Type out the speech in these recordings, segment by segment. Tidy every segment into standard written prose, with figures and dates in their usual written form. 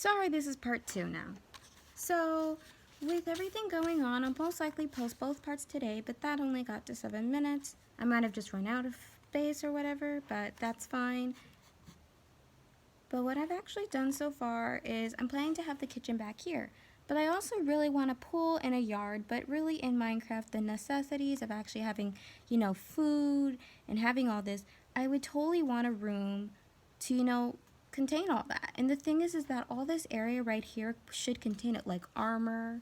Sorry, this is part 2 now. So, with everything going on, I'll most likely post both parts today, but that only got to 7 minutes. I might have just run out of space or whatever, but that's fine. But what I've actually done so far is I'm planning to have the kitchen back here. But I also really want a pool and a yard, but really in Minecraft, the necessities of actually having, food and having all this, I would totally want a room to, contain all that. And the thing is that all this area right here should contain it, like armor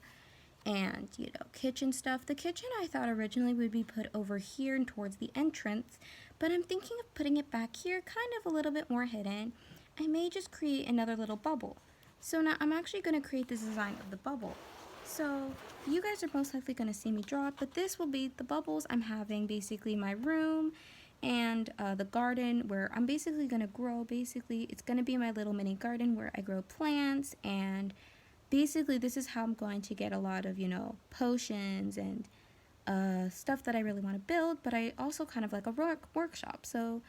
and, kitchen stuff. The kitchen I thought originally would be put over here and towards the entrance, but I'm thinking of putting it back here, kind of a little bit more hidden. I may just create another little bubble. So now I'm actually going to create this design of the bubble. So you guys are most likely going to see me draw it, but this will be the bubbles I'm having, basically my room and the garden where I'm basically going to grow. Basically, it's going to be my little mini garden where I grow plants, and basically this is how I'm going to get a lot of, potions and stuff that I really want to build, but I also kind of like a workshop. So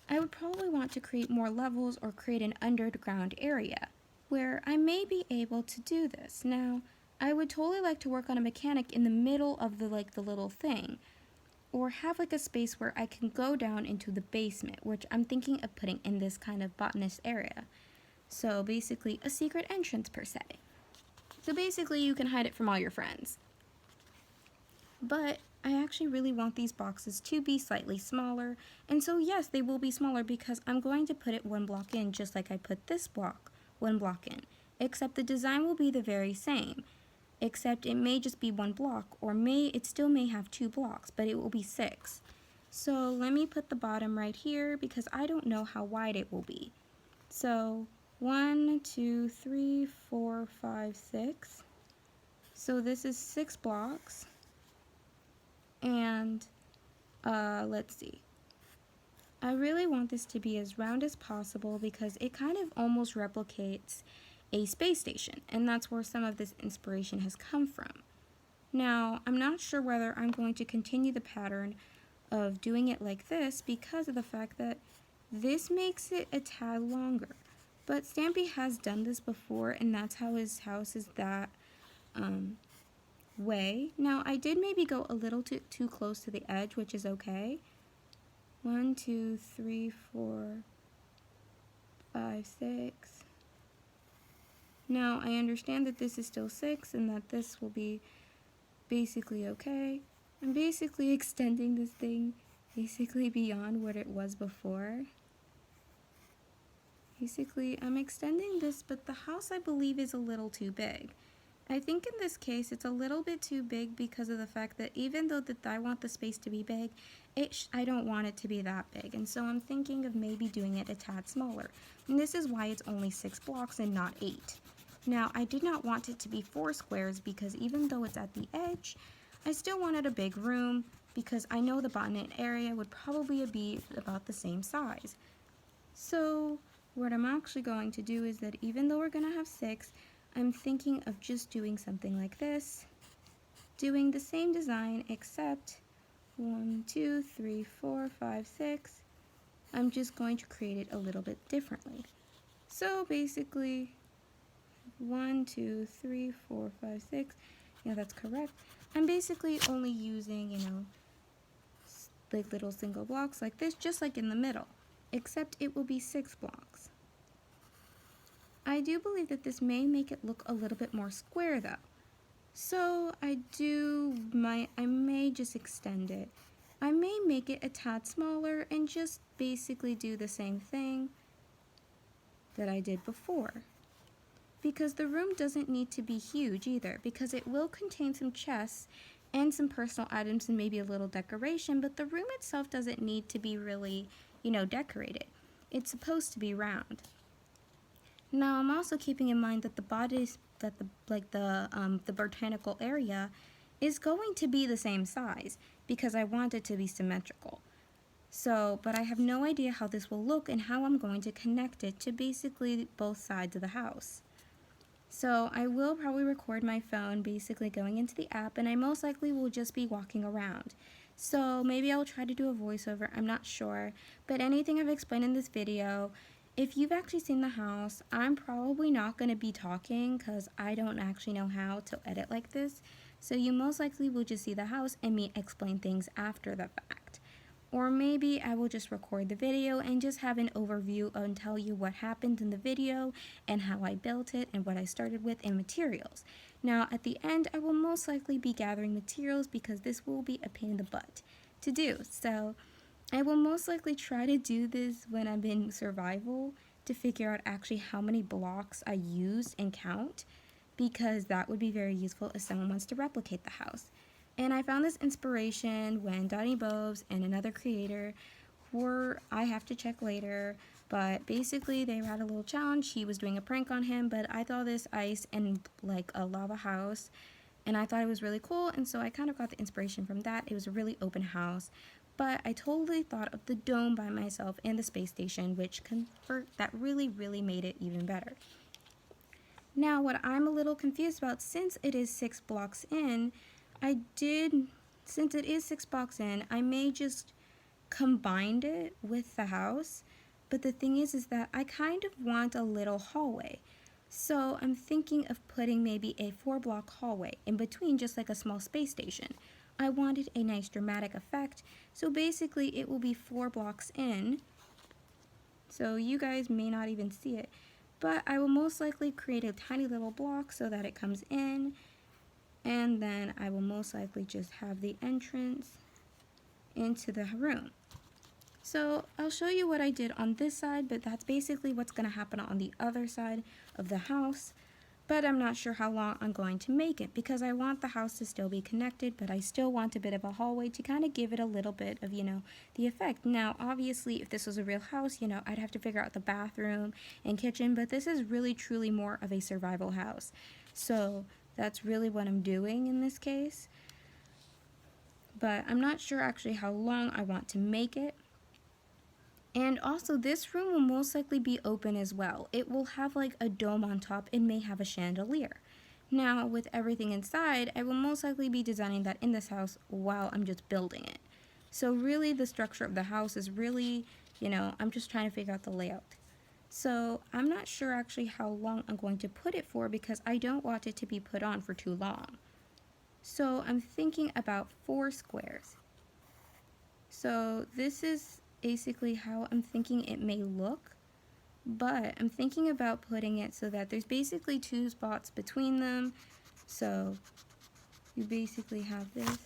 I would probably want to create more levels or create an underground area where I may be able to do this. Now, I would totally like to work on a mechanic in the middle of the little thing, or have like a space where I can go down into the basement, which I'm thinking of putting in this kind of botanist area. So basically a secret entrance per se. So basically you can hide it from all your friends. But I actually really want these boxes to be slightly smaller, and so yes, they will be smaller because I'm going to put it one block in just like I put this block one block in, except the design will be the very same, except it may just be one block, or it still may have 2 blocks, but it will be 6. So let me put the bottom right here because I don't know how wide it will be. So 1, 2, 3, 4, 5, 6. So this is 6 blocks. And let's see. I really want this to be as round as possible because it kind of almost replicates a space station, and that's where some of this inspiration has come from. Now, I'm not sure whether I'm going to continue the pattern of doing it like this because of the fact that this makes it a tad longer. But Stampy has done this before, and that's how his house is that way. Now, I did maybe go a little too close to the edge, which is okay. 1, 2, 3, 4, 5, 6. Now, I understand that this is still 6 and that this will be basically okay. I'm basically extending this thing basically beyond what it was before. Basically, I'm extending this, but the house I believe is a little too big. I think in this case it's a little bit too big because of the fact that even though I want the space to be big, I don't want it to be that big, and so I'm thinking of maybe doing it a tad smaller. And this is why it's only 6 blocks and not 8. Now, I did not want it to be 4 squares because even though it's at the edge, I still wanted a big room because I know the botanist area would probably be about the same size. So what I'm actually going to do is that even though we're going to have 6, I'm thinking of just doing something like this, doing the same design except 1, 2, 3, 4, 5, 6. I'm just going to create it a little bit differently. So basically 1, 2, 3, 4, 5, 6. Yeah, that's correct. I'm basically only using, like little single blocks like this, just like in the middle, except it will be 6 blocks. I do believe that this may make it look a little bit more square though. So I may just extend it. I may make it a tad smaller and just basically do the same thing that I did before. Because the room doesn't need to be huge either, because it will contain some chests and some personal items and maybe a little decoration, but the room itself doesn't need to be really, decorated. It's supposed to be round. Now, I'm also keeping in mind that the botanical area is going to be the same size because I want it to be symmetrical. So, but I have no idea how this will look and how I'm going to connect it to basically both sides of the house. So I will probably record my phone basically going into the app, and I most likely will just be walking around. So maybe I'll try to do a voiceover, I'm not sure, but anything I've explained in this video if you've actually seen the house, I'm probably not going to be talking because I don't actually know how to edit like this. So you most likely will just see the house and me explain things after the fact. Or maybe I will just record the video and just have an overview and tell you what happened in the video and how I built it and what I started with and materials. Now at the end, I will most likely be gathering materials because this will be a pain in the butt to do. So I will most likely try to do this when I'm in survival to figure out actually how many blocks I used and count, because that would be very useful if someone wants to replicate the house. And I found this inspiration when Donnie Bobes and another creator were, I have to check later, but basically they had a little challenge. He was doing a prank on him, but I thought this ice and like a lava house, and I thought it was really cool, and so I kind of got the inspiration from that. It was a really open house, but I totally thought of the dome by myself and the space station, which that really made it even better. Now, what I'm a little confused about, since it is 6 blocks in, since it is 6 blocks in, I may just combine it with the house, but the thing is that I kind of want a little hallway. So I'm thinking of putting maybe a 4-block hallway in between, just like a small space station. I wanted a nice dramatic effect, so basically it will be 4 blocks in, so you guys may not even see it, but I will most likely create a tiny little block so that it comes in, and then I will most likely just have the entrance into the room. So I'll show you what I did on this side, but that's basically what's going to happen on the other side of the house. But I'm not sure how long I'm going to make it because I want the house to still be connected, but I still want a bit of a hallway to kind of give it a little bit of, the effect. Now, obviously, if this was a real house, I'd have to figure out the bathroom and kitchen, but this is really truly more of a survival house. So that's really what I'm doing in this case. But I'm not sure actually how long I want to make it. And also, this room will most likely be open as well. It will have like a dome on top and may have a chandelier. Now, with everything inside, I will most likely be designing that in this house while I'm just building it. So really, the structure of the house is really, I'm just trying to figure out the layout. So I'm not sure actually how long I'm going to put it for because I don't want it to be put on for too long. So I'm thinking about 4 squares. So this is basically how I'm thinking it may look, but I'm thinking about putting it so that there's basically 2 spots between them. So you basically have this.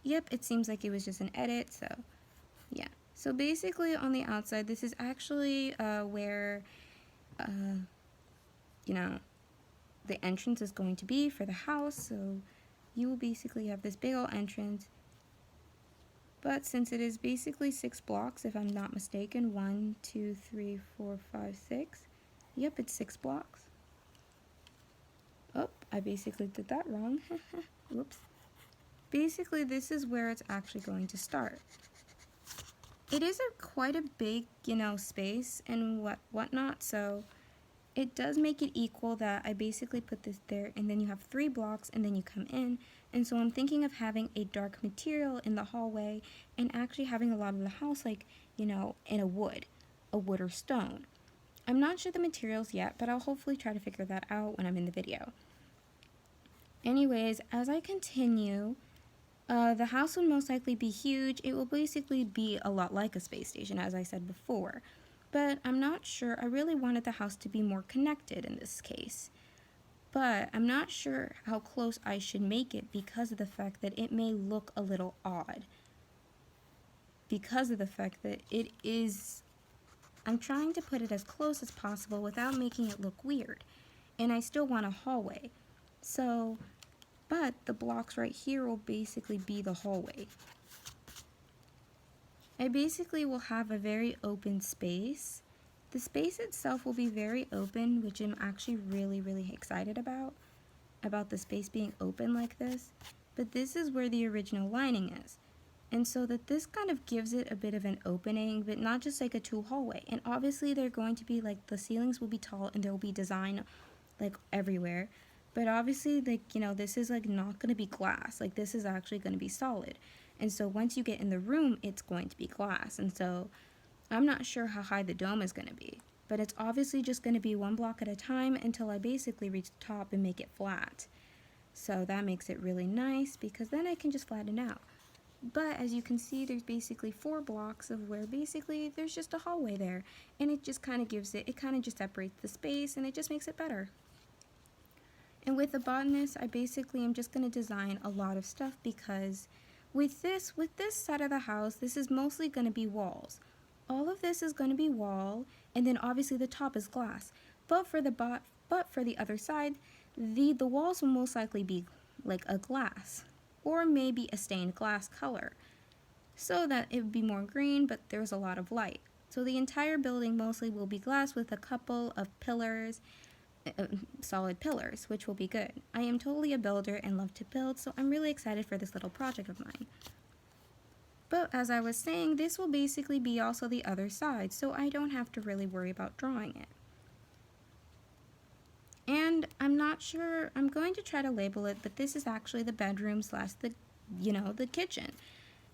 Yep, it seems like it was just an edit, so yeah. So basically on the outside, this is actually where, the entrance is going to be for the house. So you will basically have this big old entrance. But since it is basically 6 blocks, if I'm not mistaken, 1, 2, 3, 4, 5, 6. Yep, it's 6 blocks. Oh, I basically did that wrong. Whoops. Basically, this is where it's actually going to start. It is quite a big, space and whatnot, so it does make it equal that I basically put this there, and then you have 3 blocks, and then you come in. And so I'm thinking of having a dark material in the hallway and actually having a lot of the house like, in a wood or stone. I'm not sure the materials yet, but I'll hopefully try to figure that out when I'm in the video. Anyways, as I continue, the house will most likely be huge. It will basically be a lot like a space station, as I said before. But I'm not sure. I really wanted the house to be more connected in this case. But I'm not sure how close I should make it because of the fact that it may look a little odd. Because of the fact that I'm trying to put it as close as possible without making it look weird. And I still want a hallway. So, but the blocks right here will basically be the hallway. I basically will have a very open space. The space itself will be very open, which I'm actually really excited about the space being open like this. But this is where the original lining is. And so that this kind of gives it a bit of an opening, but not just like a 2 hallway. And obviously they're going to be like, the ceilings will be tall and there will be design like everywhere. But obviously, like, this is like not going to be glass. Like, this is actually going to be solid. And so once you get in the room, it's going to be glass. And so I'm not sure how high the dome is going to be. but it's obviously just going to be one block at a time until I basically reach the top and make it flat. So that makes it really nice because then I can just flatten out. But as you can see, there's basically 4 blocks of where basically there's just a hallway there, and it just kind of gives it kind of just separates the space, and it just makes it better. And with the botanist, I basically am just going to design a lot of stuff because with this side of the house, this is mostly going to be walls. All of this is going to be wall, and then obviously the top is glass. But for the other side, the walls will most likely be like a glass or maybe a stained glass color, so that it would be more green, but there's a lot of light. So the entire building mostly will be glass with a couple of pillars, solid pillars, which will be good. I am totally a builder and love to build, so I'm really excited for this little project of mine. But as I was saying, this will basically be also the other side, so I don't have to really worry about drawing it. And I'm not sure, I'm going to try to label it, but this is actually the bedroom slash the kitchen.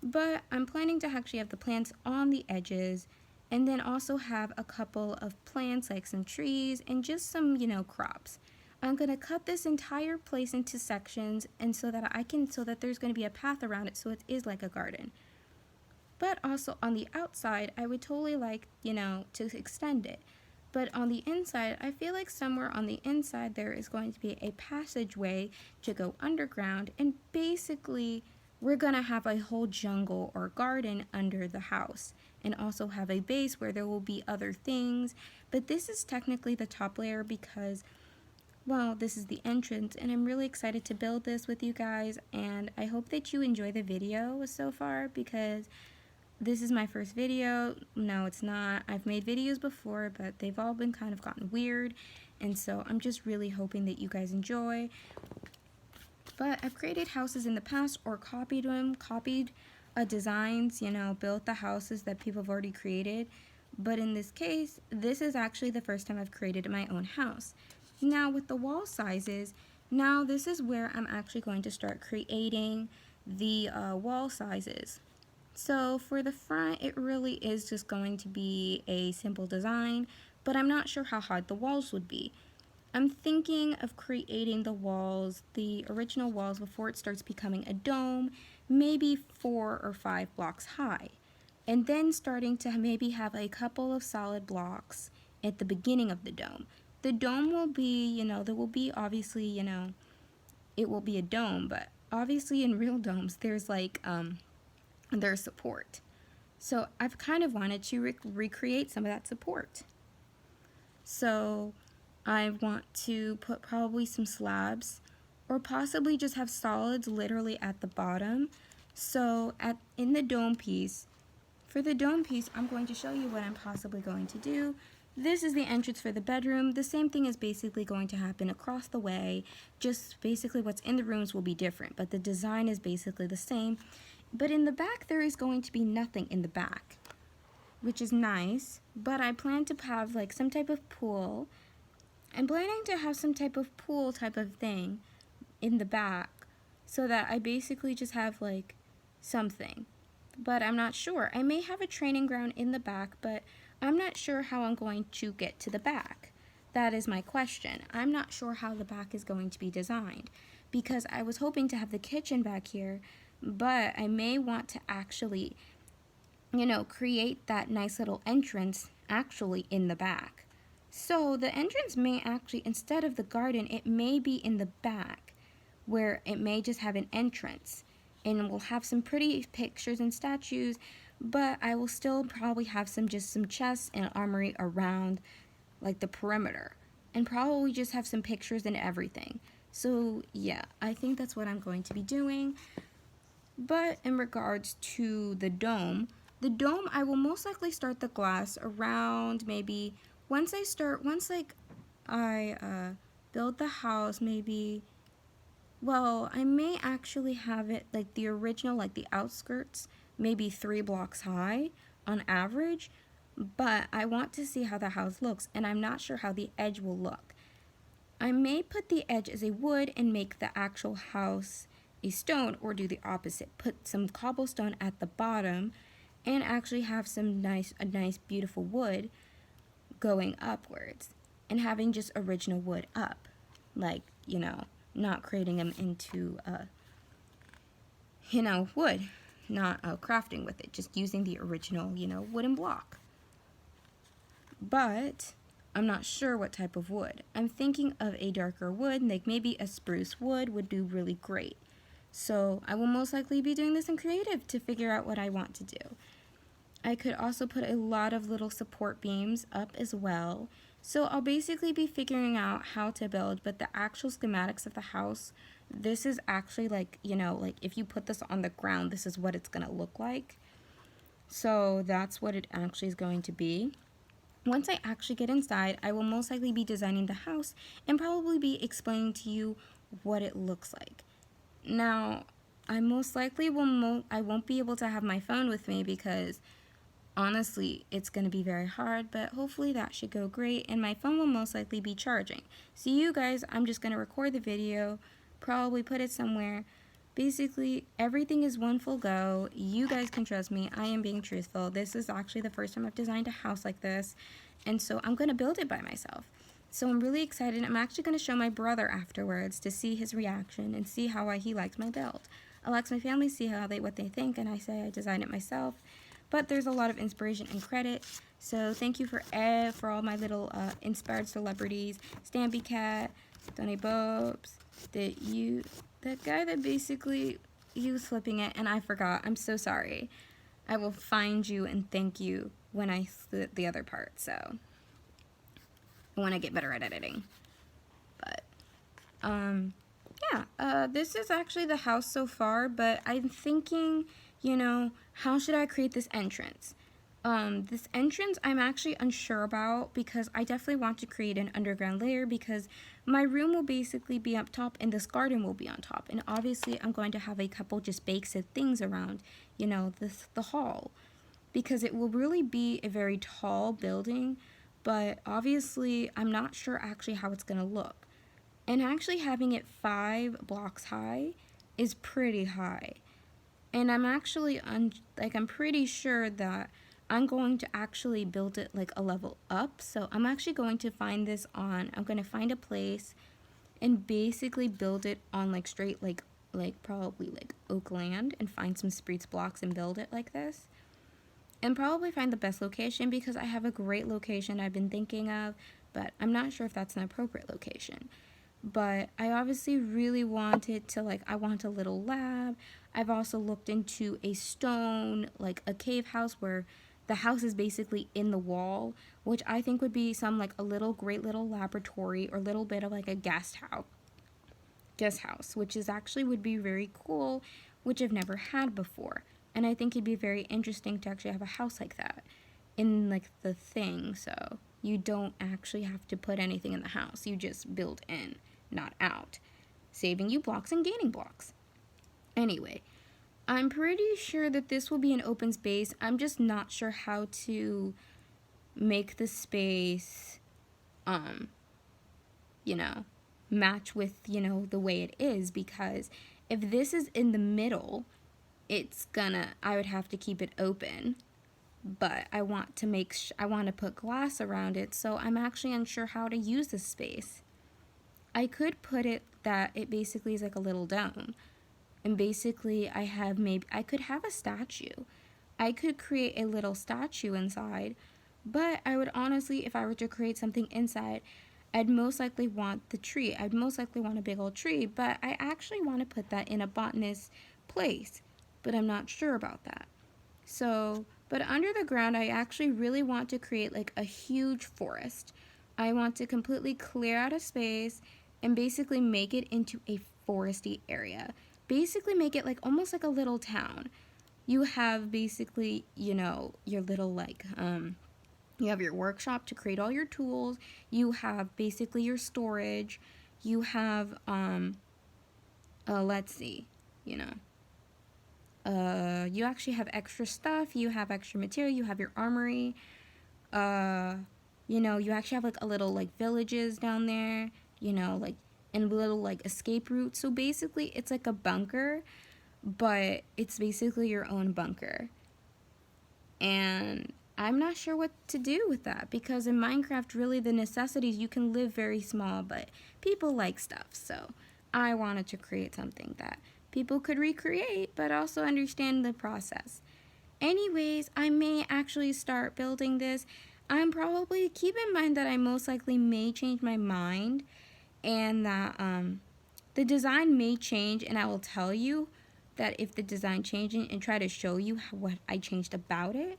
But I'm planning to actually have the plants on the edges, and then also have a couple of plants like some trees and just some, crops. I'm going to cut this entire place into sections, and so that there's going to be a path around it, so it is like a garden. But also on the outside, I would totally like, to extend it. But on the inside, I feel like somewhere on the inside there is going to be a passageway to go underground, and basically we're going to have a whole jungle or garden under the house, and also have a base where there will be other things. But this is technically the top layer because, well, this is the entrance, and I'm really excited to build this with you guys, and I hope that you enjoy the video so far because this is my first video. No, it's not. I've made videos before, but they've all been kind of gotten weird, and so I'm just really hoping that you guys enjoy. But I've created houses in the past or copied designs, built the houses that people have already created. But in this case, this is actually the first time I've created my own house. Now with the wall sizes, now this is where I'm actually going to start creating the wall sizes. So for the front, it really is just going to be a simple design, but I'm not sure how hard the walls would be. I'm thinking of creating the walls, the original walls, before it starts becoming a dome, maybe 4 or 5 blocks high. And then starting to maybe have a couple of solid blocks at the beginning of the dome. The dome will be, there will be obviously, it will be a dome, but obviously in real domes, there's like, their support. So I've kind of wanted to recreate some of that support. So I want to put probably some slabs or possibly just have solids literally at the bottom. So in the dome piece, for the dome piece, I'm going to show you what I'm possibly going to do. This is the entrance for the bedroom. The same thing is basically going to happen across the way. Just basically what's in the rooms will be different, but the design is basically the same. But in the back, there is going to be nothing in the back, which is nice. But I plan to have like some type of pool. I'm planning to have some type of pool type of thing in the back so that I basically just have like something. But I'm not sure. I may have a training ground in the back, but I'm not sure how I'm going to get to the back. That is my question. I'm not sure how the back is going to be designed because I was hoping to have the kitchen back here, but I may want to actually, create that nice little entrance actually in the back. So the entrance may actually, instead of the garden, it may be in the back where it may just have an entrance. And we'll have some pretty pictures and statues, but I will still probably have some chests and armory around like the perimeter. And probably just have some pictures and everything. So yeah, I think that's what I'm going to be doing. But in regards to the dome I will most likely start the glass around maybe once I build the house, maybe, well, I may actually have it like the original, like the outskirts, maybe 3 blocks high on average, but I want to see how the house looks, and I'm not sure how the edge will look. I may put the edge as a wood and make the actual house a stone, or do the opposite, put some cobblestone at the bottom and actually have a nice beautiful wood. going upwards and having just original wood up, like, you know, not creating them into, you know, wood, not crafting with it, just using the original, you know, wooden block. But I'm not sure what type of wood. I'm thinking of a darker wood, like maybe a spruce wood would do really great. So I will most likely be doing this in creative to figure out what I want to do. I could also put a lot of little support beams up as well. So I'll basically be figuring out how to build, but the actual schematics of the house, this is actually like, you know, like if you put this on the ground, this is what it's going to look like. So that's what it actually is going to be. Once I actually get inside, I will most likely be designing the house and probably be explaining to you what it looks like. Now, I most likely I won't be able to have my phone with me because honestly, it's going to be very hard, but hopefully that should go great, and my phone will most likely be charging. So you guys, I'm just going to record the video, probably put it somewhere. Basically, everything is one full go. You guys can trust me. I am being truthful. This is actually the first time I've designed a house like this, and so I'm going to build it by myself. So I'm really excited. I'm actually going to show my brother afterwards to see his reaction and see how he likes my build. I'll ask my family, see what they think, and I say I designed it myself. But there's a lot of inspiration and credit. So thank you for all my little inspired celebrities. Stampy Cat, Donny Bobes, that guy that basically, he was flipping it and I forgot. I'm so sorry. I will find you and thank you when I split the other part. So when I get better at editing. But yeah, this is actually the house so far, but I'm thinking, you know, how should I create this entrance? This entrance I'm actually unsure about because I definitely want to create an underground layer because my room will basically be up top and this garden will be on top. And obviously I'm going to have a couple just bakes of things around, you know, the hall. Because it will really be a very tall building, but obviously I'm not sure actually how it's going to look. And actually having it 5 blocks high is pretty high. And I'm actually, I'm pretty sure that I'm going to actually build it like a level up. So I'm actually going to find this I'm going to find a place and basically build it on like straight, like probably like oak land and find some spruce blocks and build it like this. And probably find the best location because I have a great location I've been thinking of, but I'm not sure if that's an appropriate location. But I obviously really wanted to, I want a little lab. I've also looked into a stone, like a cave house where the house is basically in the wall, which I think would be some, a little great little laboratory or a little bit of, a guest house, which is actually would be very cool, which I've never had before. And I think it'd be very interesting to actually have a house like that in, the thing, so you don't actually have to put anything in the house. You just build in, not out, saving you blocks and gaining blocks. Anyway, I'm pretty sure that this will be an open space. I'm just not sure how to make the space, match with, the way it is, because if this is in the middle, I would have to keep it open, but I want to put glass around it, so I'm actually unsure how to use this space. I could put it that it basically is like a little dome, and basically I could have a statue. I could create a little statue inside, but I would honestly, if I were to create something inside, I'd most likely want the tree. I'd most likely want a big old tree, but I actually want to put that in a botanist's place, but I'm not sure about that. So, but under the ground, I actually really want to create a huge forest. I want to completely clear out a space and basically make it into a foresty area. Basically make it almost like a little town. You have basically, your little you have your workshop to create all your tools. You have basically your storage. You have, let's see, you actually have extra stuff, you have extra material, you have your armory, you actually have a little villages down there, and little escape routes. So basically it's like a bunker, but it's basically your own bunker. And I'm not sure what to do with that, because in Minecraft, really the necessities, you can live very small, but people like stuff. So I wanted to create something that people could recreate, but also understand the process. Anyways, I may actually start building this. I'm probably, keep in mind that I most likely may change my mind, and that the design may change, and I will tell you that if the design changes and try to show you what I changed about it.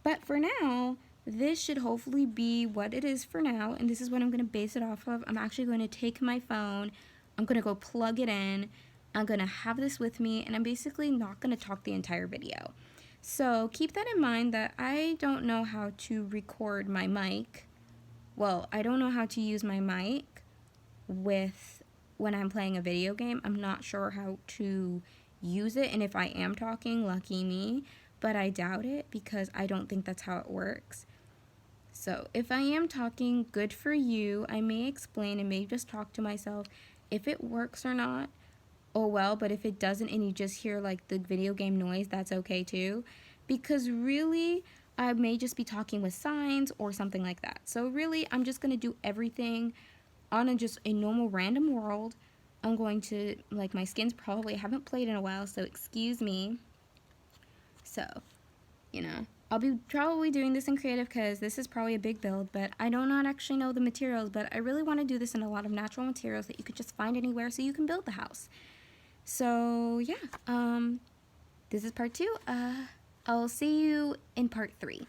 But for now, this should hopefully be what it is for now, and this is what I'm going to base it off of. I'm actually going to take my phone, I'm going to go plug it in, I'm going to have this with me, and I'm basically not going to talk the entire video. So keep that in mind that I don't know how to record my mic. Well, I don't know how to use my mic when I'm playing a video game. I'm not sure how to use it, and if I am talking, lucky me, but I doubt it because I don't think that's how it works. So if I am talking, good for you. I may explain and may just talk to myself. If it works or not, oh well, but if it doesn't and you just hear like the video game noise, that's okay too, because really I may just be talking with signs or something like that. So really I'm just going to do everything on just a normal random world. I'm going to, like, my skins probably, I haven't played in a while, so excuse me. So, you know, I'll be probably doing this in creative because this is probably a big build, but I do not actually know the materials, but I really want to do this in a lot of natural materials that you could just find anywhere so you can build the house. So, yeah, this is part 2. I'll see you in part 3.